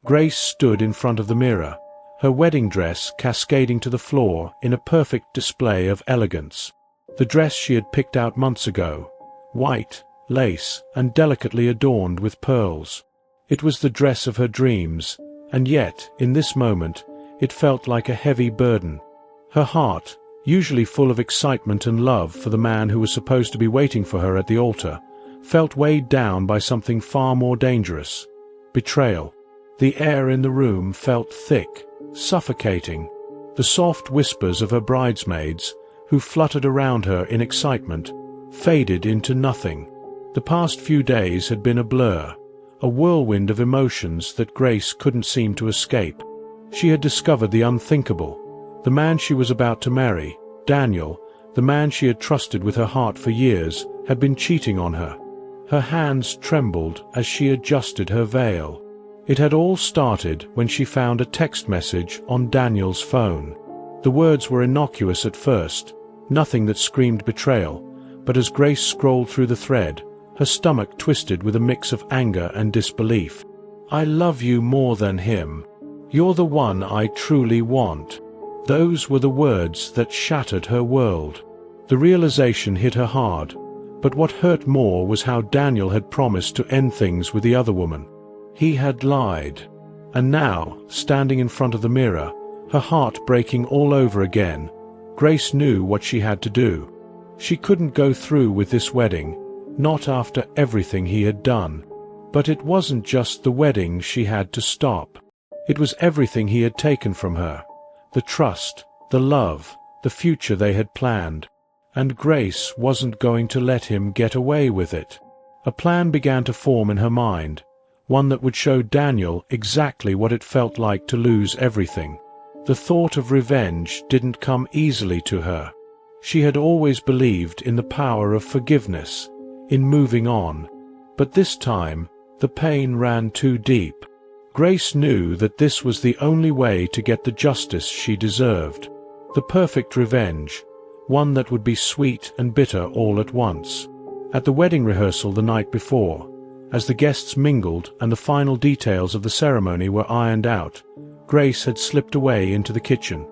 Grace stood in front of the mirror, her wedding dress cascading to the floor in a perfect display of elegance. The dress she had picked out months ago, white, lace, and delicately adorned with pearls. It was the dress of her dreams, and yet, in this moment, it felt like a heavy burden. Her heart, usually full of excitement and love for the man who was supposed to be waiting for her at the altar, felt weighed down by something far more dangerous: betrayal. The air in the room felt thick, suffocating. The soft whispers of her bridesmaids, who fluttered around her in excitement, faded into nothing. The past few days had been a blur, a whirlwind of emotions that Grace couldn't seem to escape. She had discovered the unthinkable. The man she was about to marry, Daniel, the man she had trusted with her heart for years, had been cheating on her. Her hands trembled as she adjusted her veil. It had all started when she found a text message on Daniel's phone. The words were innocuous at first, nothing that screamed betrayal, but as Grace scrolled through the thread, her stomach twisted with a mix of anger and disbelief. "I love you more than him. You're the one I truly want." Those were the words that shattered her world. The realization hit her hard, but what hurt more was how Daniel had promised to end things with the other woman. He had lied. And now, standing in front of the mirror, her heart breaking all over again, Grace knew what she had to do. She couldn't go through with this wedding, not after everything he had done. But it wasn't just the wedding she had to stop. It was everything he had taken from her. The trust, the love, the future they had planned. And Grace wasn't going to let him get away with it. A plan began to form in her mind, one that would show Daniel exactly what it felt like to lose everything. The thought of revenge didn't come easily to her. She had always believed in the power of forgiveness, in moving on. But this time, the pain ran too deep. Grace knew that this was the only way to get the justice she deserved. The perfect revenge, one that would be sweet and bitter all at once. At the wedding rehearsal the night before, as the guests mingled and the final details of the ceremony were ironed out, Grace had slipped away into the kitchen.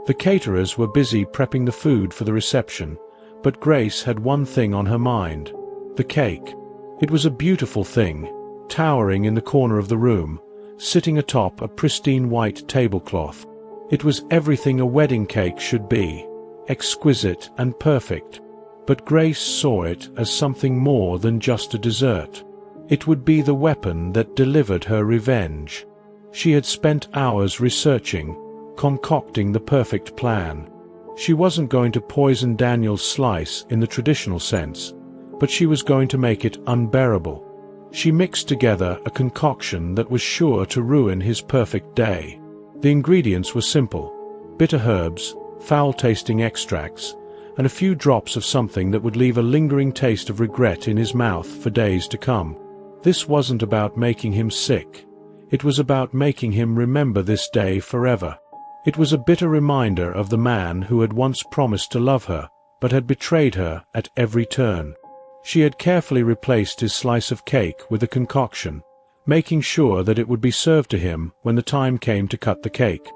The caterers were busy prepping the food for the reception, but Grace had one thing on her mind: the cake. It was a beautiful thing, towering in the corner of the room, sitting atop a pristine white tablecloth. It was everything a wedding cake should be, exquisite and perfect. But Grace saw it as something more than just a dessert. It would be the weapon that delivered her revenge. She had spent hours researching, concocting the perfect plan. She wasn't going to poison Daniel's slice in the traditional sense, but she was going to make it unbearable. She mixed together a concoction that was sure to ruin his perfect day. The ingredients were simple: bitter herbs, foul-tasting extracts, and a few drops of something that would leave a lingering taste of regret in his mouth for days to come. This wasn't about making him sick. It was about making him remember this day forever. It was a bitter reminder of the man who had once promised to love her, but had betrayed her at every turn. She had carefully replaced his slice of cake with a concoction, making sure that it would be served to him when the time came to cut the cake.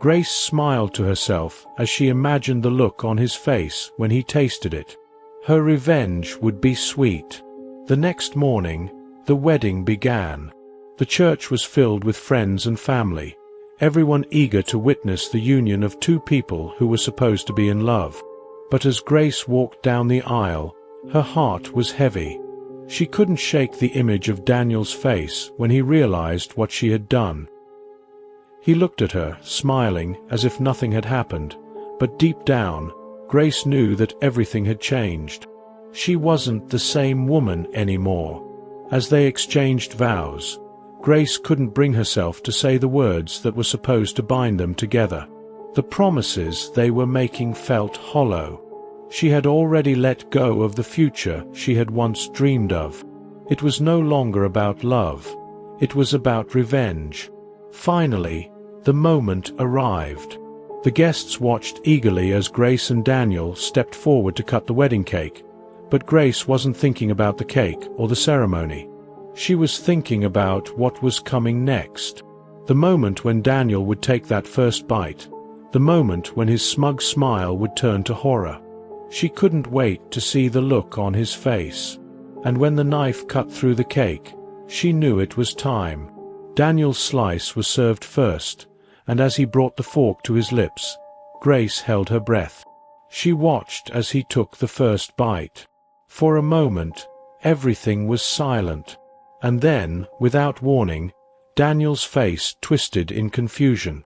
Grace smiled to herself as she imagined the look on his face when he tasted it. Her revenge would be sweet. The next morning, the wedding began. The church was filled with friends and family, everyone eager to witness the union of two people who were supposed to be in love. But as Grace walked down the aisle, her heart was heavy. She couldn't shake the image of Daniel's face when he realized what she had done. He looked at her, smiling as if nothing had happened, but deep down, Grace knew that everything had changed. She wasn't the same woman anymore. As they exchanged vows, Grace couldn't bring herself to say the words that were supposed to bind them together. The promises they were making felt hollow. She had already let go of the future she had once dreamed of. It was no longer about love. It was about revenge. Finally, the moment arrived. The guests watched eagerly as Grace and Daniel stepped forward to cut the wedding cake. But Grace wasn't thinking about the cake or the ceremony. She was thinking about what was coming next. The moment when Daniel would take that first bite. The moment when his smug smile would turn to horror. She couldn't wait to see the look on his face. And when the knife cut through the cake, she knew it was time. Daniel's slice was served first, and as he brought the fork to his lips, Grace held her breath. She watched as he took the first bite. For a moment, everything was silent. And then, without warning, Daniel's face twisted in confusion.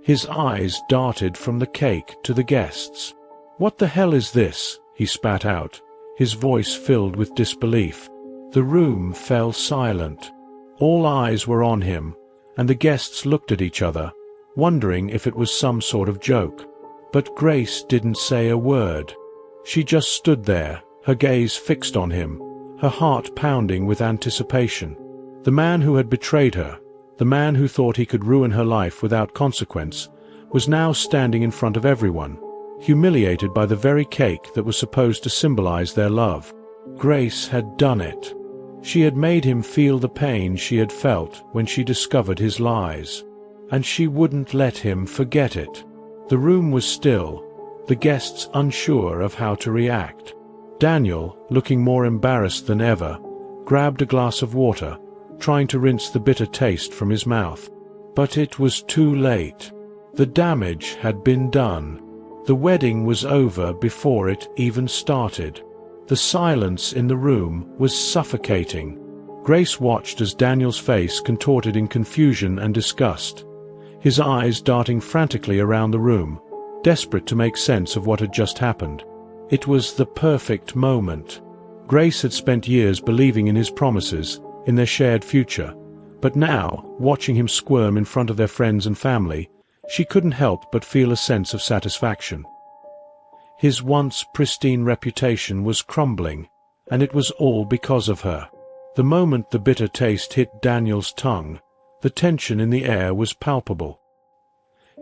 His eyes darted from the cake to the guests. "What the hell is this?" he spat out, his voice filled with disbelief. The room fell silent. All eyes were on him, and the guests looked at each other, wondering if it was some sort of joke. But Grace didn't say a word. She just stood there, her gaze fixed on him, her heart pounding with anticipation. The man who had betrayed her, the man who thought he could ruin her life without consequence, was now standing in front of everyone, humiliated by the very cake that was supposed to symbolize their love. Grace had done it. She had made him feel the pain she had felt when she discovered his lies. And she wouldn't let him forget it. The room was still, the guests unsure of how to react. Daniel, looking more embarrassed than ever, grabbed a glass of water, trying to rinse the bitter taste from his mouth. But it was too late. The damage had been done. The wedding was over before it even started. The silence in the room was suffocating. Grace watched as Daniel's face contorted in confusion and disgust, his eyes darting frantically around the room, desperate to make sense of what had just happened. It was the perfect moment. Grace had spent years believing in his promises, in their shared future, but now, watching him squirm in front of their friends and family, she couldn't help but feel a sense of satisfaction. His once pristine reputation was crumbling, and it was all because of her. The moment the bitter taste hit Daniel's tongue, the tension in the air was palpable.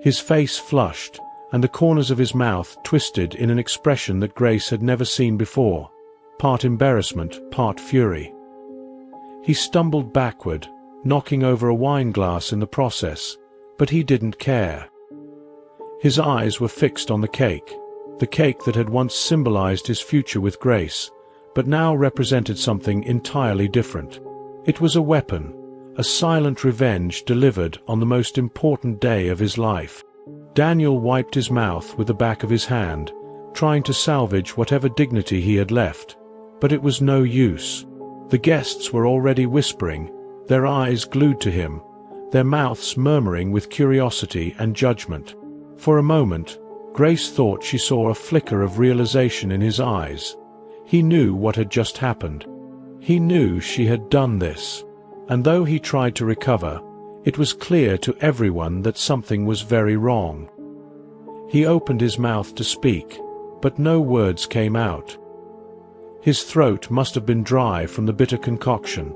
His face flushed, and the corners of his mouth twisted in an expression that Grace had never seen before, part embarrassment, part fury. He stumbled backward, knocking over a wine glass in the process, but he didn't care. His eyes were fixed on the cake that had once symbolized his future with Grace, but now represented something entirely different. It was a weapon, a silent revenge delivered on the most important day of his life. Daniel wiped his mouth with the back of his hand, trying to salvage whatever dignity he had left, but it was no use. The guests were already whispering, their eyes glued to him, their mouths murmuring with curiosity and judgment. For a moment, Grace thought she saw a flicker of realization in his eyes. He knew what had just happened. He knew she had done this. And though he tried to recover, it was clear to everyone that something was very wrong. He opened his mouth to speak, but no words came out. His throat must have been dry from the bitter concoction,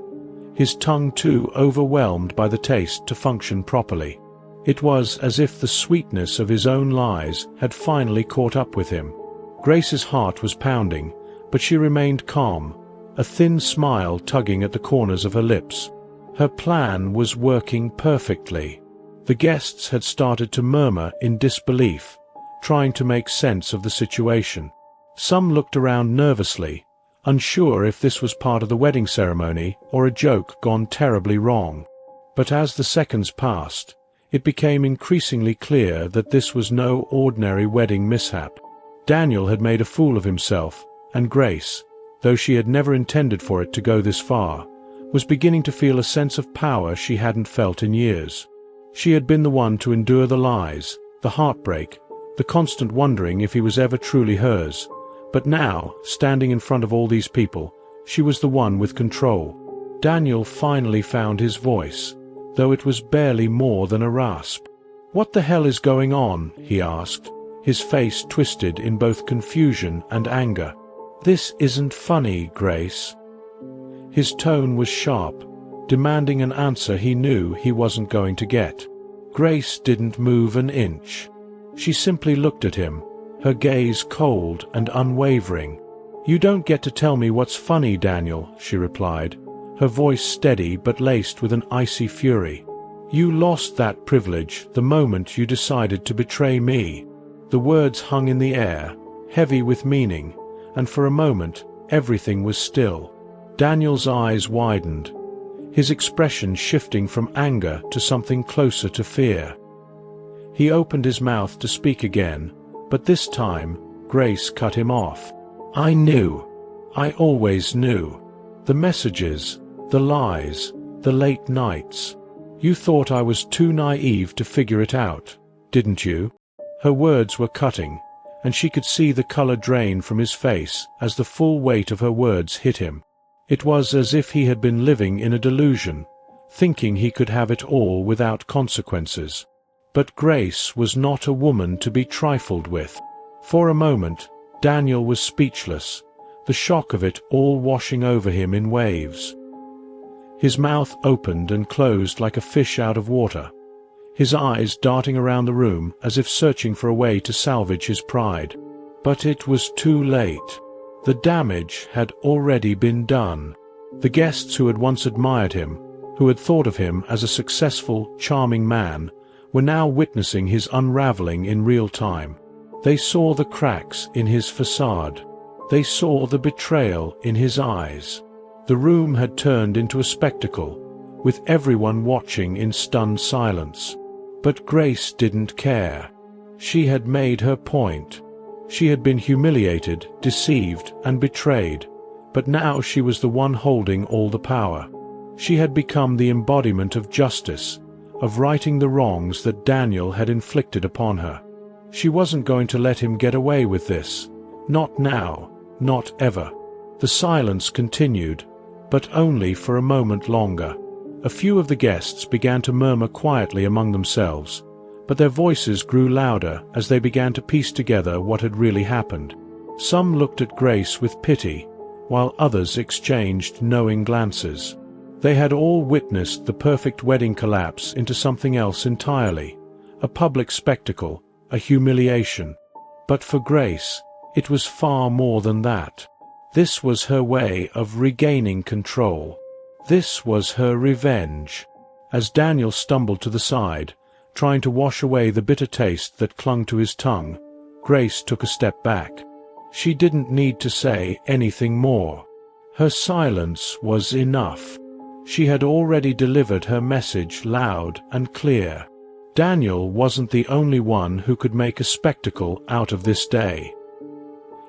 his tongue too overwhelmed by the taste to function properly. It was as if the sweetness of his own lies had finally caught up with him. Grace's heart was pounding, but she remained calm, a thin smile tugging at the corners of her lips. Her plan was working perfectly. The guests had started to murmur in disbelief, trying to make sense of the situation. Some looked around nervously, unsure if this was part of the wedding ceremony or a joke gone terribly wrong. But as the seconds passed, it became increasingly clear that this was no ordinary wedding mishap. Daniel had made a fool of himself, and Grace, though she had never intended for it to go this far, was beginning to feel a sense of power she hadn't felt in years. She had been the one to endure the lies, the heartbreak, the constant wondering if he was ever truly hers. But now, standing in front of all these people, she was the one with control. Daniel finally found his voice, though it was barely more than a rasp. "What the hell is going on?" he asked, his face twisted in both confusion and anger. "This isn't funny, Grace." His tone was sharp, demanding an answer he knew he wasn't going to get. Grace didn't move an inch. She simply looked at him, her gaze cold and unwavering. "You don't get to tell me what's funny, Daniel," she replied, her voice steady but laced with an icy fury. You lost that privilege the moment you decided to betray me." The words hung in the air, heavy with meaning, and for a moment, everything was still. Daniel's eyes widened, his expression shifting from anger to something closer to fear. He opened his mouth to speak again, but this time, Grace cut him off. "I knew. I always knew. The messages, the lies, the late nights. You thought I was too naive to figure it out, didn't you?" Her words were cutting, and she could see the color drain from his face as the full weight of her words hit him. It was as if he had been living in a delusion, thinking he could have it all without consequences. But Grace was not a woman to be trifled with. For a moment, Daniel was speechless, the shock of it all washing over him in waves. His mouth opened and closed like a fish out of water, his eyes darting around the room as if searching for a way to salvage his pride. But it was too late. The damage had already been done. The guests who had once admired him, who had thought of him as a successful, charming man, were now witnessing his unraveling in real time. They saw the cracks in his facade. They saw the betrayal in his eyes. The room had turned into a spectacle, with everyone watching in stunned silence. But Grace didn't care. She had made her point. She had been humiliated, deceived, and betrayed, but now she was the one holding all the power. She had become the embodiment of justice, of righting the wrongs that Daniel had inflicted upon her. She wasn't going to let him get away with this. Not now, not ever. The silence continued, but only for a moment longer. A few of the guests began to murmur quietly among themselves, but their voices grew louder as they began to piece together what had really happened. Some looked at Grace with pity, while others exchanged knowing glances. They had all witnessed the perfect wedding collapse into something else entirely, a public spectacle, a humiliation. But for Grace, it was far more than that. This was her way of regaining control. This was her revenge. As Daniel stumbled to the side, trying to wash away the bitter taste that clung to his tongue, Grace took a step back. She didn't need to say anything more. Her silence was enough. She had already delivered her message loud and clear. Daniel wasn't the only one who could make a spectacle out of this day.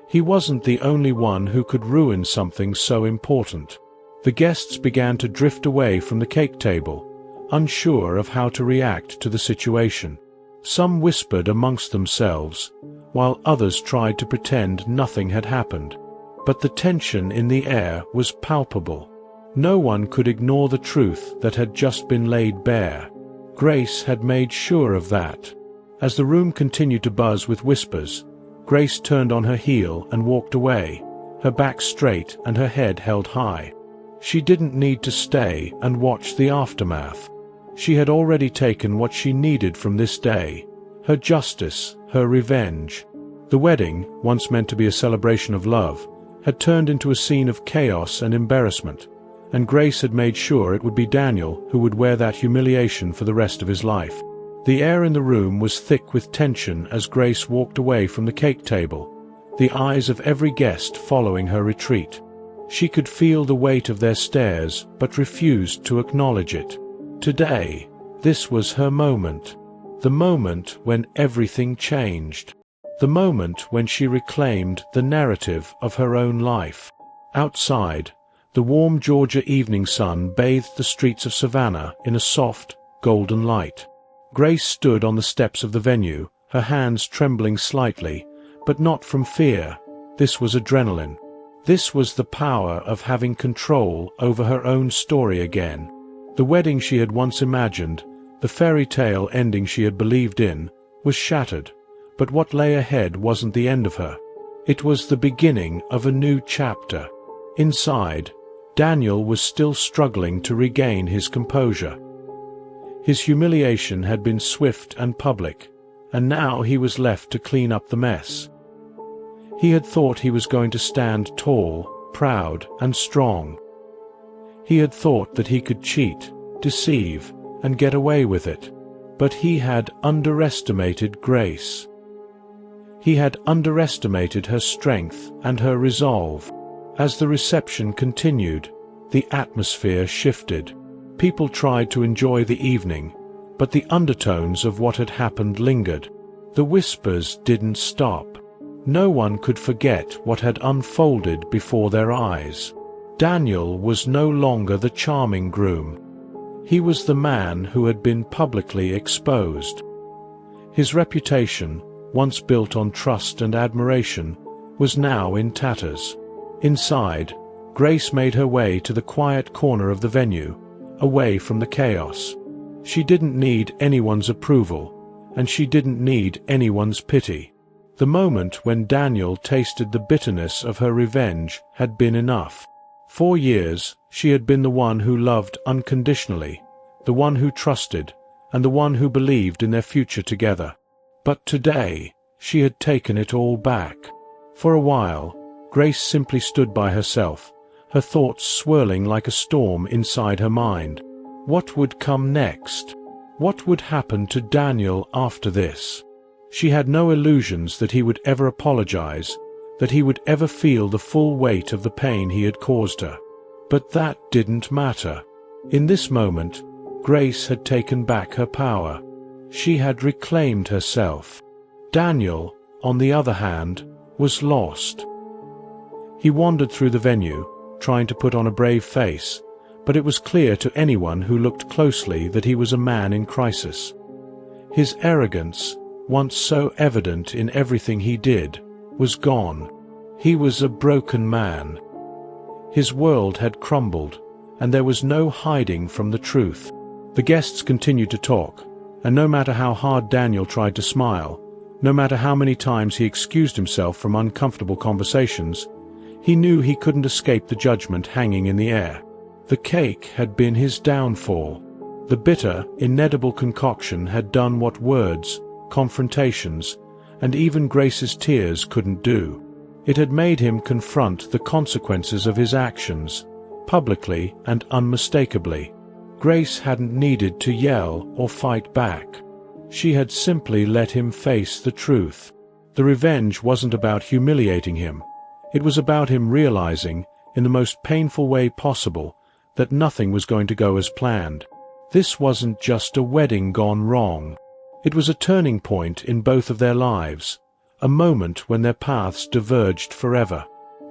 He wasn't the only one who could ruin something so important. The guests began to drift away from the cake table, unsure of how to react to the situation. Some whispered amongst themselves, while others tried to pretend nothing had happened. But the tension in the air was palpable. No one could ignore the truth that had just been laid bare. Grace had made sure of that. As the room continued to buzz with whispers, Grace turned on her heel and walked away, her back straight and her head held high. She didn't need to stay and watch the aftermath. She had already taken what she needed from this day, her justice, her revenge. The wedding, once meant to be a celebration of love, had turned into a scene of chaos and embarrassment, and Grace had made sure it would be Daniel who would wear that humiliation for the rest of his life. The air in the room was thick with tension as Grace walked away from the cake table, the eyes of every guest following her retreat. She could feel the weight of their stares, but refused to acknowledge it. Today, this was her moment. The moment when everything changed. The moment when she reclaimed the narrative of her own life. Outside, the warm Georgia evening sun bathed the streets of Savannah in a soft, golden light. Grace stood on the steps of the venue, her hands trembling slightly, but not from fear. This was adrenaline. This was the power of having control over her own story again. The wedding she had once imagined, the fairy tale ending she had believed in, was shattered, but what lay ahead wasn't the end of her. It was the beginning of a new chapter. Inside, Daniel was still struggling to regain his composure. His humiliation had been swift and public, and now he was left to clean up the mess. He had thought he was going to stand tall, proud, and strong. He had thought that he could cheat, deceive, and get away with it. But he had underestimated Grace. He had underestimated her strength and her resolve. As the reception continued, the atmosphere shifted. People tried to enjoy the evening, but the undertones of what had happened lingered. The whispers didn't stop. No one could forget what had unfolded before their eyes. Daniel was no longer the charming groom. He was the man who had been publicly exposed. His reputation, once built on trust and admiration, was now in tatters. Inside, Grace made her way to the quiet corner of the venue, away from the chaos. She didn't need anyone's approval, and she didn't need anyone's pity. The moment when Daniel tasted the bitterness of her revenge had been enough. 4 years, she had been the one who loved unconditionally, the one who trusted, and the one who believed in their future together. But today, she had taken it all back. For a while, Grace simply stood by herself, her thoughts swirling like a storm inside her mind. What would come next? What would happen to Daniel after this? She had no illusions that he would ever apologize, that he would ever feel the full weight of the pain he had caused her. But that didn't matter. In this moment, Grace had taken back her power. She had reclaimed herself. Daniel, on the other hand, was lost. He wandered through the venue, trying to put on a brave face, but it was clear to anyone who looked closely that he was a man in crisis. His arrogance, once so evident in everything he did, was gone. He was a broken man. His world had crumbled, and there was no hiding from the truth. The guests continued to talk, and no matter how hard Daniel tried to smile, no matter how many times he excused himself from uncomfortable conversations, he knew he couldn't escape the judgment hanging in the air. The cake had been his downfall. The bitter, inedible concoction had done what words, confrontations, and even Grace's tears couldn't do. It had made him confront the consequences of his actions, publicly and unmistakably. Grace hadn't needed to yell or fight back. She had simply let him face the truth. The revenge wasn't about humiliating him. It was about him realizing, in the most painful way possible, that nothing was going to go as planned. This wasn't just a wedding gone wrong. It was a turning point in both of their lives, a moment when their paths diverged forever.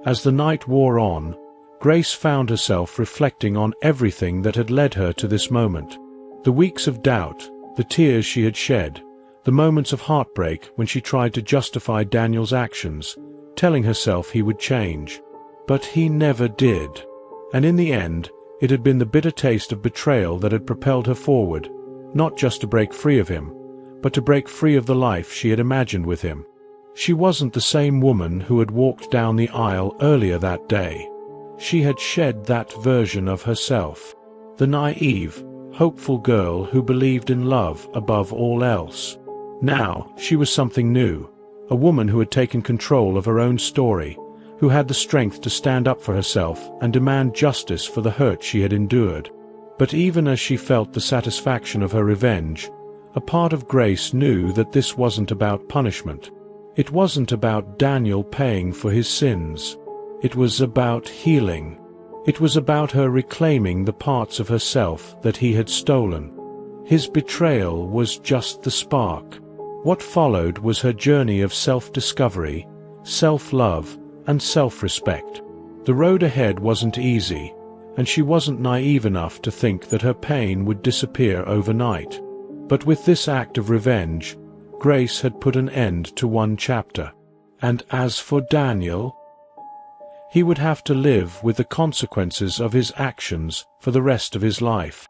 As the night wore on, Grace found herself reflecting on everything that had led her to this moment. The weeks of doubt, the tears she had shed, the moments of heartbreak when she tried to justify Daniel's actions, telling herself he would change. But he never did. And in the end, it had been the bitter taste of betrayal that had propelled her forward, not just to break free of him, but to break free of the life she had imagined with him. She wasn't the same woman who had walked down the aisle earlier that day. She had shed that version of herself, the naive, hopeful girl who believed in love above all else. Now, she was something new, a woman who had taken control of her own story, who had the strength to stand up for herself and demand justice for the hurt she had endured. But even as she felt the satisfaction of her revenge, a part of Grace knew that this wasn't about punishment. It wasn't about Daniel paying for his sins. It was about healing. It was about her reclaiming the parts of herself that he had stolen. His betrayal was just the spark. What followed was her journey of self-discovery, self-love, and self-respect. The road ahead wasn't easy, and she wasn't naive enough to think that her pain would disappear overnight. But with this act of revenge, Grace had put an end to one chapter. And as for Daniel, he would have to live with the consequences of his actions for the rest of his life.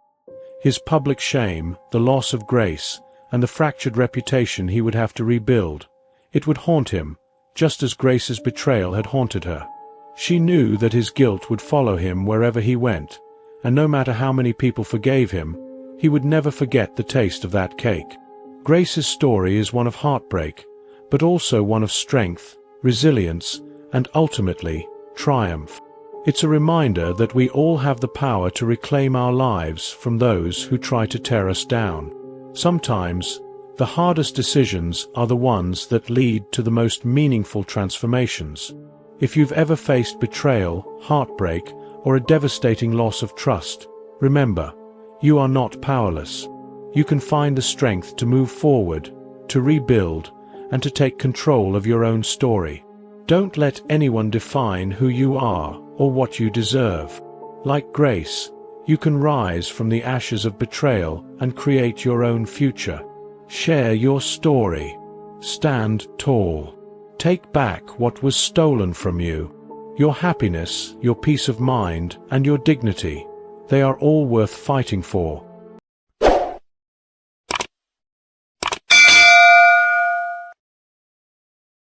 His public shame, the loss of Grace, and the fractured reputation he would have to rebuild. It would haunt him, just as Grace's betrayal had haunted her. She knew that his guilt would follow him wherever he went, and no matter how many people forgave him, he would never forget the taste of that cake. Grace's story is one of heartbreak, but also one of strength, resilience, and ultimately, triumph. It's a reminder that we all have the power to reclaim our lives from those who try to tear us down. Sometimes, the hardest decisions are the ones that lead to the most meaningful transformations. If you've ever faced betrayal, heartbreak, or a devastating loss of trust, remember, you are not powerless. You can find the strength to move forward, to rebuild, and to take control of your own story. Don't let anyone define who you are or what you deserve. Like Grace, you can rise from the ashes of betrayal and create your own future. Share your story. Stand tall. Take back what was stolen from you. Your happiness, your peace of mind, and your dignity, they are all worth fighting for.